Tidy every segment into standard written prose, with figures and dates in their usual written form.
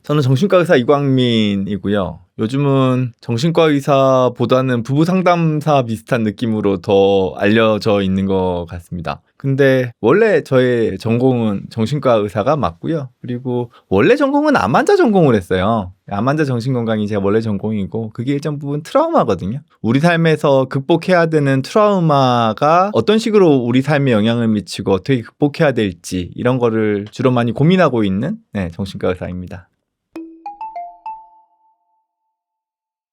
저는 정신과 의사 이광민이고요. 요즘은 정신과 의사보다는 부부 상담사 비슷한 느낌으로 더 알려져 있는 것 같습니다. 근데 원래 저의 전공은 정신과 의사가 맞고요. 그리고 원래 전공은 암 환자 전공을 했어요. 암 환자 정신건강이 제 원래 전공이고 그게 일정 부분 트라우마거든요. 우리 삶에서 극복해야 되는 트라우마가 어떤 식으로 우리 삶에 영향을 미치고 어떻게 극복해야 될지 이런 거를 주로 많이 고민하고 있는 정신과 의사입니다.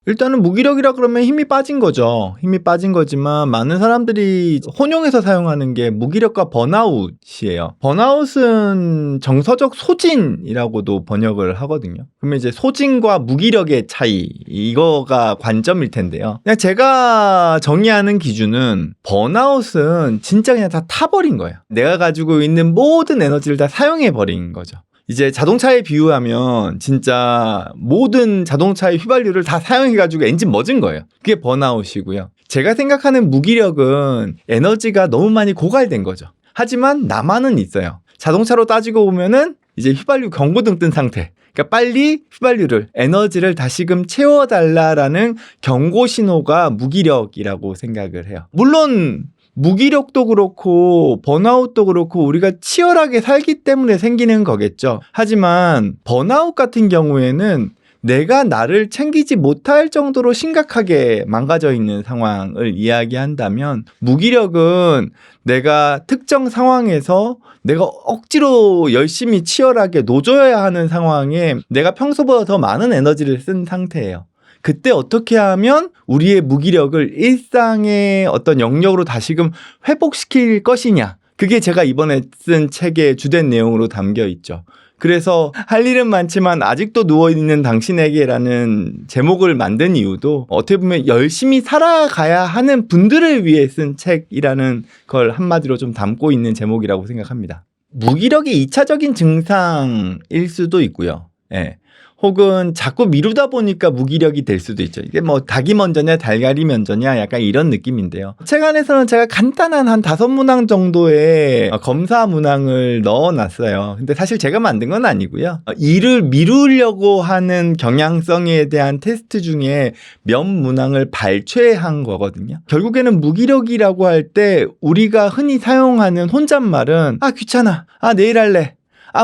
일단은 무기력이라 그러면 힘이 빠진 거죠. 힘이 빠진 거지만 많은 사람들이 혼용해서 사용하는 게 무기력과 번아웃이에요. 번아웃은 정서적 소진이라고도 번역을 하거든요. 그러면 이제 소진과 무기력의 차이, 이거가 관점일 텐데요. 그냥 제가 정의하는 기준은 번아웃은 진짜 그냥 다 타버린 거예요. 내가 가지고 있는 모든 에너지를 다 사용해버린 거죠. 이제 자동차에 비유하면 진짜 모든 자동차의 휘발유를 다 사용해가지고 엔진 멎은 거예요. 그게 번아웃이고요. 제가 생각하는 무기력은 에너지가 너무 많이 고갈된 거죠. 하지만 나만은 있어요. 자동차로 따지고 보면은 이제 휘발유 경고등 뜬 상태. 그러니까 빨리 휘발유를, 에너지를 다시금 채워달라라는 경고 신호가 무기력이라고 생각을 해요. 물론 무기력도 그렇고 번아웃도 그렇고 우리가 치열하게 살기 때문에 생기는 거겠죠. 하지만 번아웃 같은 경우에는 내가 나를 챙기지 못할 정도로 심각하게 망가져 있는 상황을 이야기한다면, 무기력은 내가 특정 상황에서 내가 억지로 열심히 치열하게 노져야 하는 상황에 내가 평소보다 더 많은 에너지를 쓴 상태예요. 그때 어떻게 하면 우리의 무기력을 일상의 어떤 영역으로 다시금 회복시킬 것이냐. 그게 제가 이번에 쓴 책의 주된 내용으로 담겨 있죠. 그래서 할 일은 많지만 아직도 누워있는 당신에게라는 제목을 만든 이유도 어떻게 보면 열심히 살아가야 하는 분들을 위해 쓴 책이라는 걸 한마디로 좀 담고 있는 제목이라고 생각합니다. 무기력이 2차적인 증상일 수도 있고요. 예. 혹은 자꾸 미루다 보니까 무기력이 될 수도 있죠. 이게 뭐 닭이 먼저냐 달걀이 먼저냐 약간 이런 느낌인데요. 책 안에서는 제가 간단한 한 5문항 정도의 검사 문항을 넣어놨어요. 근데 사실 제가 만든 건 아니고요. 일을 미루려고 하는 경향성에 대한 테스트 중에 몇 문항을 발췌한 거거든요. 결국에는 무기력이라고 할 때 우리가 흔히 사용하는 혼잣말은 귀찮아, 내일 할래,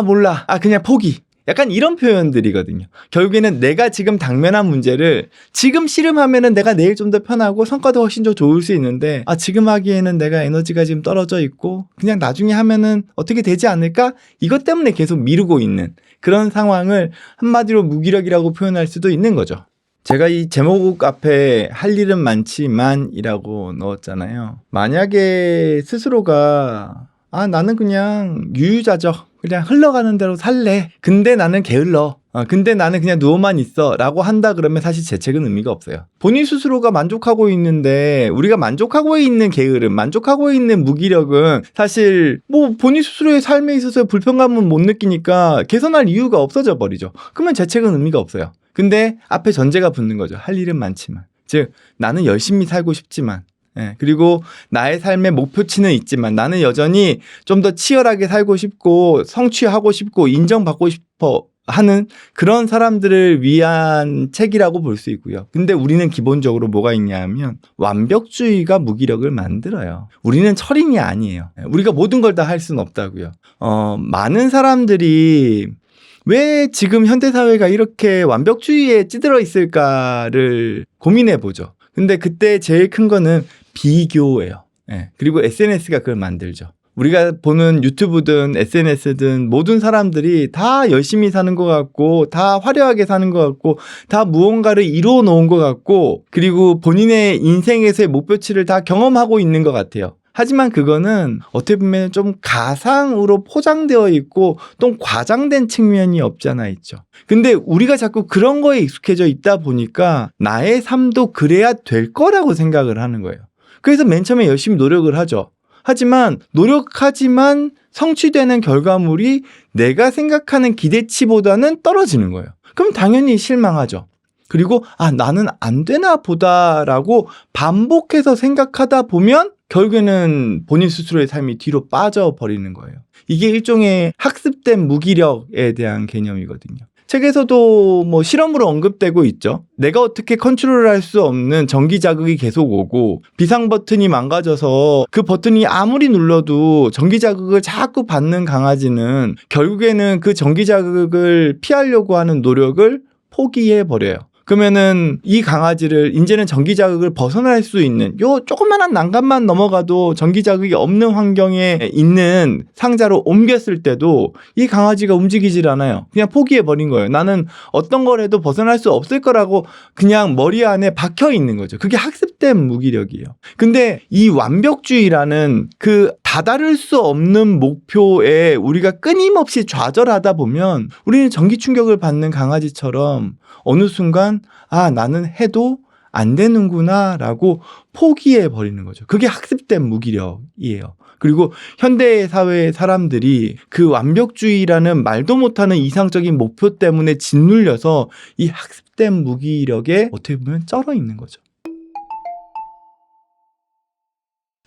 몰라, 그냥 포기. 약간 이런 표현들이거든요. 결국에는 내가 지금 당면한 문제를 지금 씨름하면은 내가 내일 좀 더 편하고 성과도 훨씬 더 좋을 수 있는데 지금 하기에는 내가 에너지가 지금 떨어져 있고 그냥 나중에 하면은 어떻게 되지 않을까? 이것 때문에 계속 미루고 있는 그런 상황을 한마디로 무기력이라고 표현할 수도 있는 거죠. 제가 이 제목 앞에 할 일은 많지만이라고 넣었잖아요. 만약에 스스로가 나는 그냥 유유자적 그냥 흘러가는 대로 살래. 근데 나는 게을러. 근데 나는 그냥 누워만 있어 라고 한다 그러면 사실 제 책은 의미가 없어요. 본인 스스로가 만족하고 있는데 우리가 만족하고 있는 게으름, 만족하고 있는 무기력은 사실 뭐 본인 스스로의 삶에 있어서 불편감은 못 느끼니까 개선할 이유가 없어져 버리죠. 그러면 제 책은 의미가 없어요. 근데 앞에 전제가 붙는 거죠. 할 일은 많지만. 즉 나는 열심히 살고 싶지만 그리고 나의 삶의 목표치는 있지만 나는 여전히 좀 더 치열하게 살고 싶고 성취하고 싶고 인정받고 싶어 하는 그런 사람들을 위한 책이라고 볼 수 있고요. 근데 우리는 기본적으로 뭐가 있냐 하면 완벽주의가 무기력을 만들어요. 우리는 철인이 아니에요. 우리가 모든 걸 다 할 수는 없다고요. 많은 사람들이 왜 지금 현대사회가 이렇게 완벽주의에 찌들어 있을까를 고민해 보죠. 근데 그때 제일 큰 거는 비교예요. 그리고 SNS가 그걸 만들죠. 우리가 보는 유튜브든 SNS든 모든 사람들이 다 열심히 사는 것 같고 다 화려하게 사는 것 같고 다 무언가를 이루어 놓은 것 같고 그리고 본인의 인생에서의 목표치를 다 경험하고 있는 것 같아요. 하지만 그거는 어떻게 보면 좀 가상으로 포장되어 있고 또 과장된 측면이 없지 않아 있죠. 근데 우리가 자꾸 그런 거에 익숙해져 있다 보니까 나의 삶도 그래야 될 거라고 생각을 하는 거예요. 그래서 맨 처음에 열심히 노력을 하죠. 하지만 노력하지만 성취되는 결과물이 내가 생각하는 기대치보다는 떨어지는 거예요. 그럼 당연히 실망하죠. 그리고 나는 안 되나 보다라고 반복해서 생각하다 보면 결국에는 본인 스스로의 삶이 뒤로 빠져버리는 거예요. 이게 일종의 학습된 무기력에 대한 개념이거든요. 책에서도 뭐 실험으로 언급되고 있죠. 내가 어떻게 컨트롤할 수 없는 전기 자극이 계속 오고 비상 버튼이 망가져서 그 버튼이 아무리 눌러도 전기 자극을 자꾸 받는 강아지는 결국에는 그 전기 자극을 피하려고 하는 노력을 포기해 버려요. 그러면은 이 강아지를 이제는 전기 자극을 벗어날 수 있는 요 조그만한 난간만 넘어가도 전기 자극이 없는 환경에 있는 상자로 옮겼을 때도 이 강아지가 움직이질 않아요. 그냥 포기해 버린 거예요. 나는 어떤 걸 해도 벗어날 수 없을 거라고 그냥 머리 안에 박혀 있는 거죠. 그게 학습된 무기력이에요. 근데 이 완벽주의라는 그 다다를 수 없는 목표에 우리가 끊임없이 좌절하다 보면 우리는 전기 충격을 받는 강아지처럼 어느 순간 나는 해도 안 되는구나 라고 포기해 버리는 거죠. 그게 학습된 무기력이에요. 그리고 현대 사회의 사람들이 그 완벽주의라는 말도 못하는 이상적인 목표 때문에 짓눌려서 이 학습된 무기력에 어떻게 보면 쩔어 있는 거죠.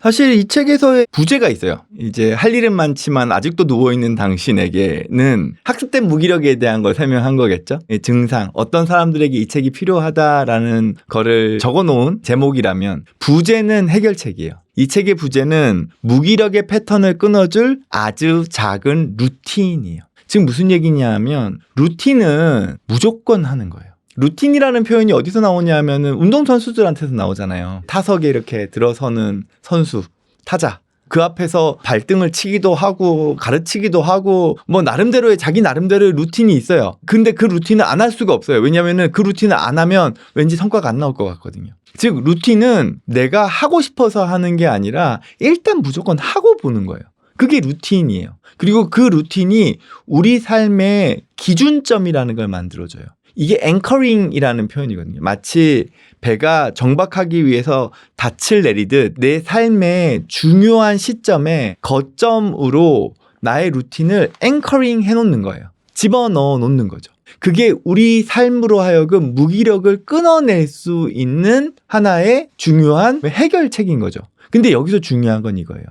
사실 이 책에서의 부제가 있어요. 이제 할 일은 많지만 아직도 누워있는 당신에게는 학습된 무기력에 대한 걸 설명한 거겠죠. 증상, 어떤 사람들에게 이 책이 필요하다라는 거를 적어놓은 제목이라면 부제는 해결책이에요. 이 책의 부제는 무기력의 패턴을 끊어줄 아주 작은 루틴이에요. 지금 무슨 얘기냐 하면 루틴은 무조건 하는 거예요. 루틴이라는 표현이 어디서 나오냐 하면은 운동선수들한테서 나오잖아요. 타석에 이렇게 들어서는 선수, 타자. 그 앞에서 발등을 치기도 하고 가르치기도 하고 뭐 나름대로의 자기 나름대로의 루틴이 있어요. 근데 그 루틴을 안 할 수가 없어요. 왜냐면은 그 루틴을 안 하면 왠지 성과가 안 나올 것 같거든요. 즉 루틴은 내가 하고 싶어서 하는 게 아니라 일단 무조건 하고 보는 거예요. 그게 루틴이에요. 그리고 그 루틴이 우리 삶의 기준점이라는 걸 만들어줘요. 이게 앵커링이라는 표현이거든요. 마치 배가 정박하기 위해서 닻을 내리듯 내 삶의 중요한 시점에 거점으로 나의 루틴을 앵커링 해놓는 거예요. 집어넣어 놓는 거죠. 그게 우리 삶으로 하여금 무기력을 끊어낼 수 있는 하나의 중요한 해결책인 거죠. 근데 여기서 중요한 건 이거예요.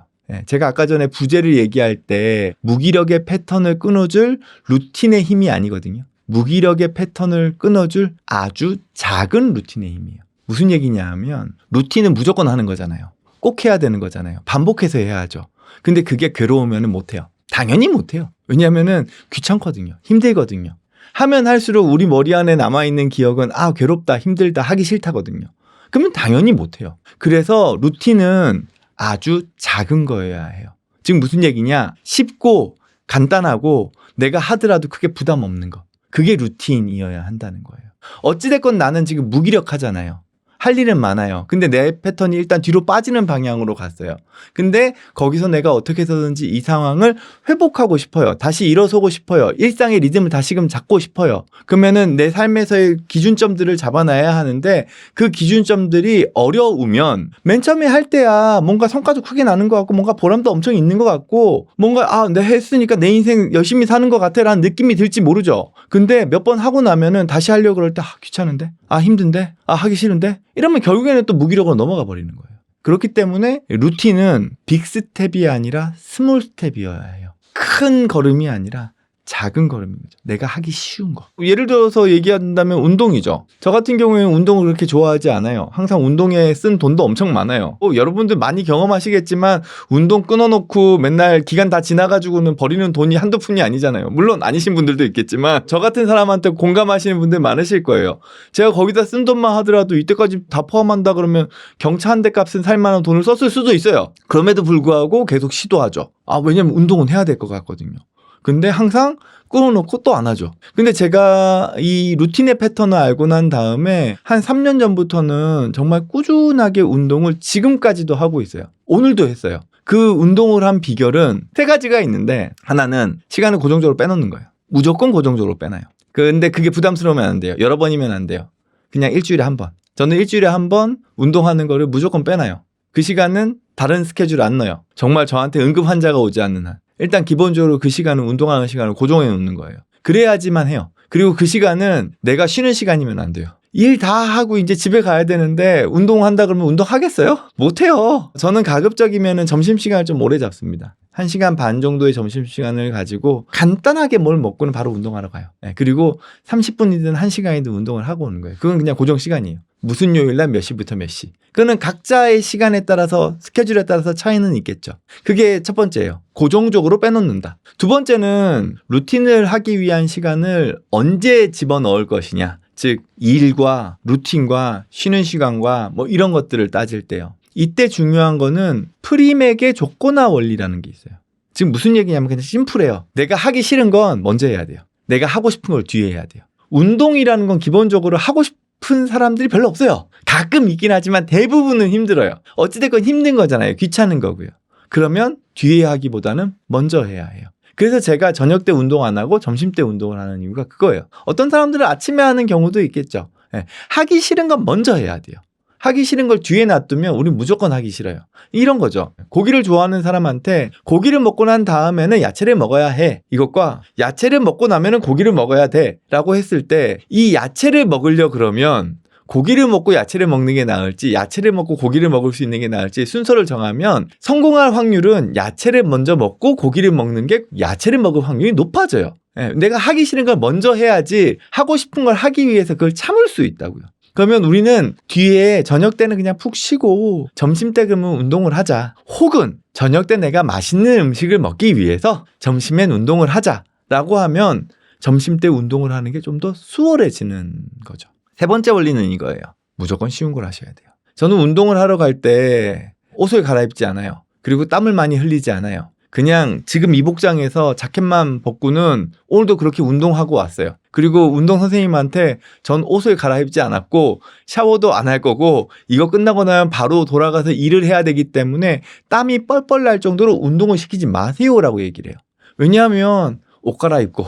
제가 아까 전에 부제를 얘기할 때 무기력의 패턴을 끊어줄 루틴의 힘이 아니거든요. 무기력의 패턴을 끊어줄 아주 작은 루틴의 힘이에요. 무슨 얘기냐 하면 루틴은 무조건 하는 거잖아요. 꼭 해야 되는 거잖아요. 반복해서 해야죠. 근데 그게 괴로우면 못해요. 당연히 못해요. 왜냐하면 귀찮거든요. 힘들거든요. 하면 할수록 우리 머리 안에 남아있는 기억은 괴롭다, 힘들다, 하기 싫다거든요. 그러면 당연히 못해요. 그래서 루틴은 아주 작은 거여야 해요. 지금 무슨 얘기냐? 쉽고 간단하고 내가 하더라도 크게 부담 없는 거. 그게 루틴이어야 한다는 거예요. 어찌됐건 나는 지금 무기력하잖아요. 할 일은 많아요. 근데 내 패턴이 일단 뒤로 빠지는 방향으로 갔어요. 근데 거기서 내가 어떻게 해서든지 이 상황을 회복하고 싶어요. 다시 일어서고 싶어요. 일상의 리듬을 다시금 잡고 싶어요. 그러면은 내 삶에서의 기준점들을 잡아놔야 하는데 그 기준점들이 어려우면 맨 처음에 할 때야 뭔가 성과도 크게 나는 것 같고 뭔가 보람도 엄청 있는 것 같고 뭔가 내가 했으니까 내 인생 열심히 사는 것 같아 라는 느낌이 들지 모르죠. 근데 몇 번 하고 나면은 다시 하려고 그럴 때 귀찮은데? 힘든데? 하기 싫은데? 이러면 결국에는 또 무기력으로 넘어가 버리는 거예요. 그렇기 때문에 루틴은 빅 스텝이 아니라 스몰 스텝이어야 해요. 큰 걸음이 아니라 작은 걸음입니다. 내가 하기 쉬운 거. 예를 들어서 얘기한다면 운동이죠. 저 같은 경우에는 운동을 그렇게 좋아하지 않아요. 항상 운동에 쓴 돈도 엄청 많아요. 여러분들 많이 경험하시겠지만 운동 끊어놓고 맨날 기간 다 지나가지고는 버리는 돈이 한두 푼이 아니잖아요. 물론 아니신 분들도 있겠지만 저 같은 사람한테 공감하시는 분들 많으실 거예요. 제가 거기다 쓴 돈만 하더라도 이때까지 다 포함한다 그러면 경차 한 대 값은 살만한 돈을 썼을 수도 있어요. 그럼에도 불구하고 계속 시도하죠. 왜냐면 운동은 해야 될 것 같거든요. 근데 항상 끊어놓고 또 안 하죠. 근데 제가 이 루틴의 패턴을 알고 난 다음에 한 3년 전부터는 정말 꾸준하게 운동을 지금까지도 하고 있어요. 오늘도 했어요. 그 운동을 한 비결은 3가지가 있는데 하나는 시간을 고정적으로 빼놓는 거예요. 무조건 고정적으로 빼놔요. 근데 그게 부담스러우면 안 돼요. 여러 번이면 안 돼요. 그냥 일주일에 한 번. 저는 일주일에 한 번 운동하는 거를 무조건 빼놔요. 그 시간은 다른 스케줄 안 넣어요. 정말 저한테 응급 환자가 오지 않는 한. 일단 기본적으로 그 시간은 운동하는 시간을 고정해 놓는 거예요. 그래야지만 해요. 그리고 그 시간은 내가 쉬는 시간이면 안 돼요. 일 다 하고 이제 집에 가야 되는데 운동한다 그러면 운동하겠어요? 못해요. 저는 가급적이면 점심시간을 좀 오래 잡습니다. 1시간 반 정도의 점심시간을 가지고 간단하게 뭘 먹고는 바로 운동하러 가요. 네, 그리고 30분이든 1시간이든 운동을 하고 오는 거예요. 그건 그냥 고정 시간이에요. 무슨 요일날 몇 시부터 몇 시. 그거는 각자의 시간에 따라서 스케줄에 따라서 차이는 있겠죠. 그게 첫 번째예요. 고정적으로 빼놓는다. 두 번째는 루틴을 하기 위한 시간을 언제 집어넣을 것이냐. 즉 일과 루틴과 쉬는 시간과 뭐 이런 것들을 따질 때요. 이때 중요한 거는 프림액의 조건화 원리라는 게 있어요. 지금 무슨 얘기냐면 그냥 심플해요. 내가 하기 싫은 건 먼저 해야 돼요. 내가 하고 싶은 걸 뒤에 해야 돼요. 운동이라는 건 기본적으로 하고 싶은 사람들이 별로 없어요. 가끔 있긴 하지만 대부분은 힘들어요. 어찌됐건 힘든 거잖아요. 귀찮은 거고요. 그러면 뒤에 하기보다는 먼저 해야 해요. 그래서 제가 저녁 때 운동 안 하고 점심 때 운동을 하는 이유가 그거예요. 어떤 사람들은 아침에 하는 경우도 있겠죠. 네. 하기 싫은 건 먼저 해야 돼요. 하기 싫은 걸 뒤에 놔두면 우리 무조건 하기 싫어요. 이런 거죠. 고기를 좋아하는 사람한테 고기를 먹고 난 다음에는 야채를 먹어야 해. 이것과 야채를 먹고 나면은 고기를 먹어야 돼. 라고 했을 때 이 야채를 먹으려 그러면 고기를 먹고 야채를 먹는 게 나을지 야채를 먹고 고기를 먹을 수 있는 게 나을지 순서를 정하면 성공할 확률은 야채를 먼저 먹고 고기를 먹는 게 야채를 먹을 확률이 높아져요. 내가 하기 싫은 걸 먼저 해야지 하고 싶은 걸 하기 위해서 그걸 참을 수 있다고요. 그러면 우리는 뒤에 저녁 때는 그냥 푹 쉬고 점심 때 그러면 운동을 하자. 혹은 저녁 때 내가 맛있는 음식을 먹기 위해서 점심엔 운동을 하자라고 하면 점심 때 운동을 하는 게 좀 더 수월해지는 거죠. 세 번째 원리는 이거예요. 무조건 쉬운 걸 하셔야 돼요. 저는 운동을 하러 갈 때 옷을 갈아입지 않아요. 그리고 땀을 많이 흘리지 않아요. 그냥 지금 이 복장에서 자켓만 벗고는 오늘도 그렇게 운동하고 왔어요. 그리고 운동 선생님한테 전 옷을 갈아입지 않았고 샤워도 안 할 거고 이거 끝나고 나면 바로 돌아가서 일을 해야 되기 때문에 땀이 뻘뻘 날 정도로 운동을 시키지 마세요라고 얘기를 해요. 왜냐하면 옷 갈아입고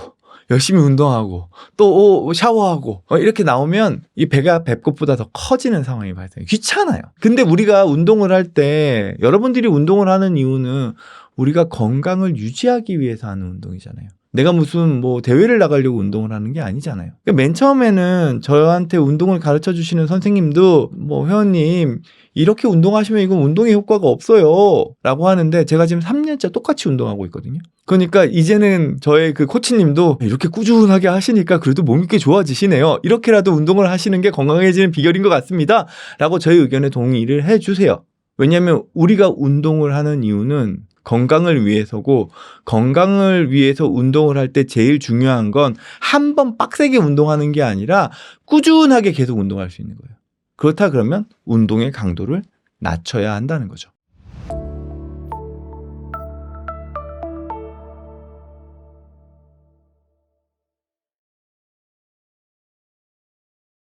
열심히 운동하고 또 샤워하고 이렇게 나오면 이 배가 배꼽보다 더 커지는 상황이 발생해요. 귀찮아요. 근데 우리가 운동을 할 때 여러분들이 운동을 하는 이유는 우리가 건강을 유지하기 위해서 하는 운동이잖아요. 내가 무슨 뭐 대회를 나가려고 운동을 하는 게 아니잖아요. 그러니까 맨 처음에는 저한테 운동을 가르쳐 주시는 선생님도 뭐 회원님 이렇게 운동하시면 이건 운동의 효과가 없어요 라고 하는데 제가 지금 3년째 똑같이 운동하고 있거든요. 그러니까 이제는 저의 그 코치님도 이렇게 꾸준하게 하시니까 그래도 몸이 꽤 좋아지시네요. 이렇게라도 운동을 하시는 게 건강해지는 비결인 것 같습니다 라고 저의 의견에 동의를 해주세요. 왜냐하면 우리가 운동을 하는 이유는 건강을 위해서고 건강을 위해서 운동을 할 때 제일 중요한 건 한 번 빡세게 운동하는 게 아니라 꾸준하게 계속 운동할 수 있는 거예요. 그렇다 그러면 운동의 강도를 낮춰야 한다는 거죠.